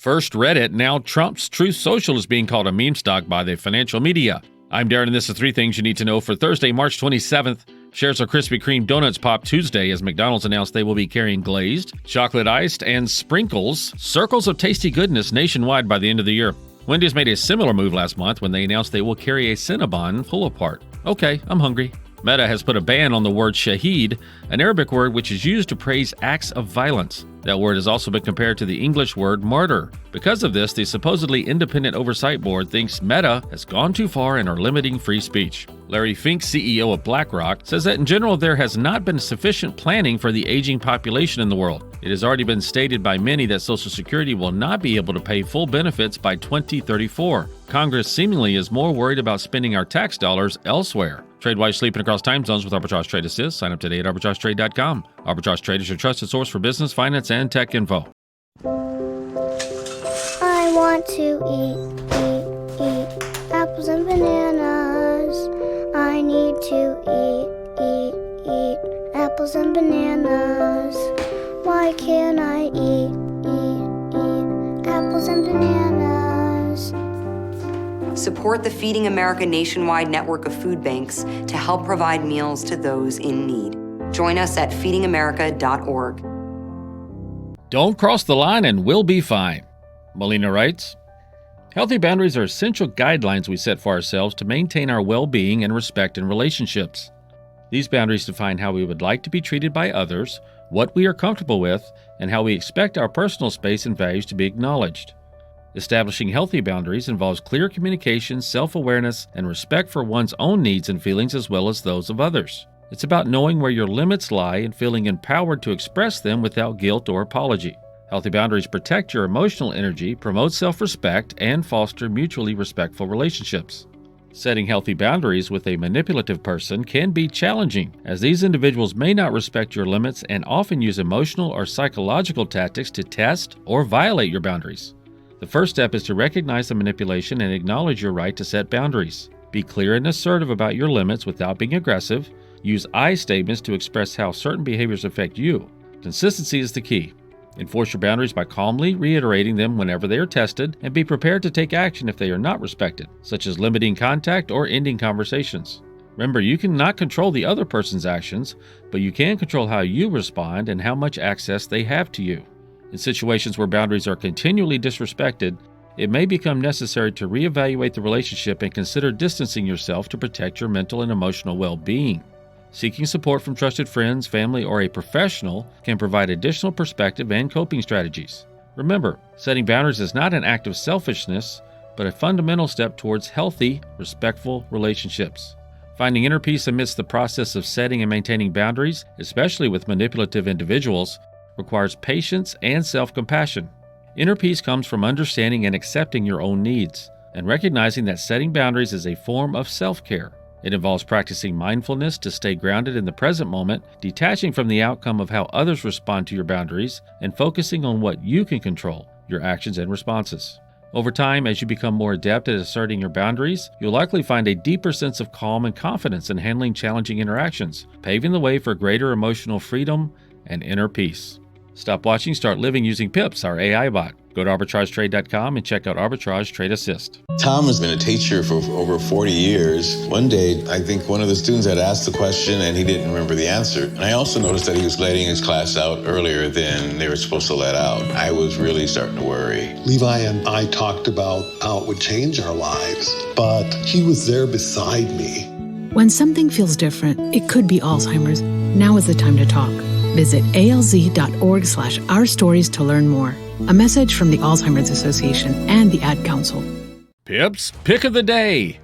First Reddit, now Trump's Truth Social is being called a meme stock by the financial media. I'm Darren, and this is 3 things you need to know for Thursday, March 27th. Shares of Krispy Kreme donuts popped Tuesday as McDonald's announced they will be carrying glazed, chocolate iced, and sprinkles, circles of tasty goodness nationwide by the end of the year. Wendy's made a similar move last month when they announced they will carry a Cinnabon pull-apart. Okay, I'm hungry. Meta has put a ban on the word shaheed, an Arabic word which is used to praise acts of violence. That word has also been compared to the English word martyr. Because of this, the supposedly independent oversight board thinks Meta has gone too far and are limiting free speech. Larry Fink, CEO of BlackRock, says that in general there has not been sufficient planning for the aging population in the world. It has already been stated by many that Social Security will not be able to pay full benefits by 2034. Congress seemingly is more worried about spending our tax dollars elsewhere. Trade while you're sleeping across time zones with Arbitrage Trade Assist. Sign up today at arbitragetrade.com. Arbitrage Trade is your trusted source for business, finance, and tech info. I want to eat apples and bananas. I need to eat apples and bananas. Why can't I eat apples and bananas? Support the Feeding America nationwide network of food banks to help provide meals to those in need. Join us at feedingamerica.org. Don't cross the line and we'll be fine. Melina writes, healthy boundaries are essential guidelines we set for ourselves to maintain our well-being and respect in relationships. These boundaries define how we would like to be treated by others, what we are comfortable with, and how we expect our personal space and values to be acknowledged. Establishing healthy boundaries involves clear communication, self-awareness, and respect for one's own needs and feelings as well as those of others. It's about knowing where your limits lie and feeling empowered to express them without guilt or apology. Healthy boundaries protect your emotional energy, promote self-respect, and foster mutually respectful relationships. Setting healthy boundaries with a manipulative person can be challenging, as these individuals may not respect your limits and often use emotional or psychological tactics to test or violate your boundaries. The first step is to recognize the manipulation and acknowledge your right to set boundaries. Be clear and assertive about your limits without being aggressive. Use I statements to express how certain behaviors affect you. Consistency is the key. Enforce your boundaries by calmly reiterating them whenever they are tested, and be prepared to take action if they are not respected, such as limiting contact or ending conversations. Remember, you cannot control the other person's actions, but you can control how you respond and how much access they have to you. In situations where boundaries are continually disrespected, it may become necessary to reevaluate the relationship and consider distancing yourself to protect your mental and emotional well-being. Seeking support from trusted friends, family, or a professional can provide additional perspective and coping strategies. Remember, setting boundaries is not an act of selfishness, but a fundamental step towards healthy, respectful relationships. Finding inner peace amidst the process of setting and maintaining boundaries, especially with manipulative individuals, requires patience and self-compassion. Inner peace comes from understanding and accepting your own needs, and recognizing that setting boundaries is a form of self-care. It involves practicing mindfulness to stay grounded in the present moment, detaching from the outcome of how others respond to your boundaries, and focusing on what you can control, your actions and responses. Over time, as you become more adept at asserting your boundaries, you'll likely find a deeper sense of calm and confidence in handling challenging interactions, paving the way for greater emotional freedom and inner peace. Stop watching, start living using Pips, our AI bot. Go to arbitragetrade.com and check out Arbitrage Trade Assist. Tom has been a teacher for over 40 years. One day, I think one of the students had asked the question and he didn't remember the answer. And I also noticed that he was letting his class out earlier than they were supposed to let out. I was really starting to worry. Levi and I talked about how it would change our lives, but he was there beside me. When something feels different, it could be Alzheimer's. Now is the time to talk. Visit alz.org/ourstories to learn more. A message from the Alzheimer's Association and the Ad Council. Pips Pick of the Day.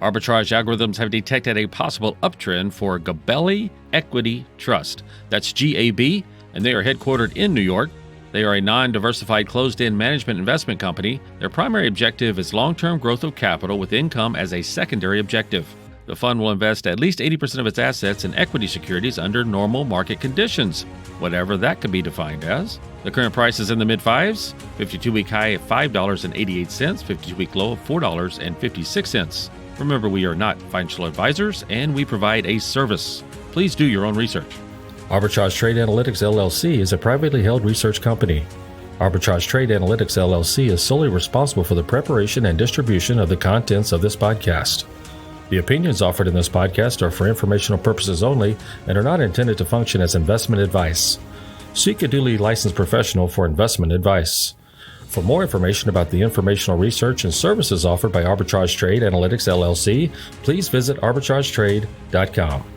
Arbitrage algorithms have detected a possible uptrend for Gabelli Equity Trust. That's GAB, and they are headquartered in New York. They are a non-diversified closed-end management investment company. Their primary objective is long-term growth of capital with income as a secondary objective. The fund will invest at least 80% of its assets in equity securities under normal market conditions, whatever that could be defined as. The current price is in the mid-fives, 52-week high at $5.88, 52-week low of $4.56. Remember, we are not financial advisors, and we provide a service. Please do your own research. Arbitrage Trade Analytics LLC is a privately held research company. Arbitrage Trade Analytics LLC is solely responsible for the preparation and distribution of the contents of this podcast. The opinions offered in this podcast are for informational purposes only and are not intended to function as investment advice. Seek a duly licensed professional for investment advice. For more information about the informational research and services offered by Arbitrage Trade Analytics LLC, please visit arbitragetrade.com.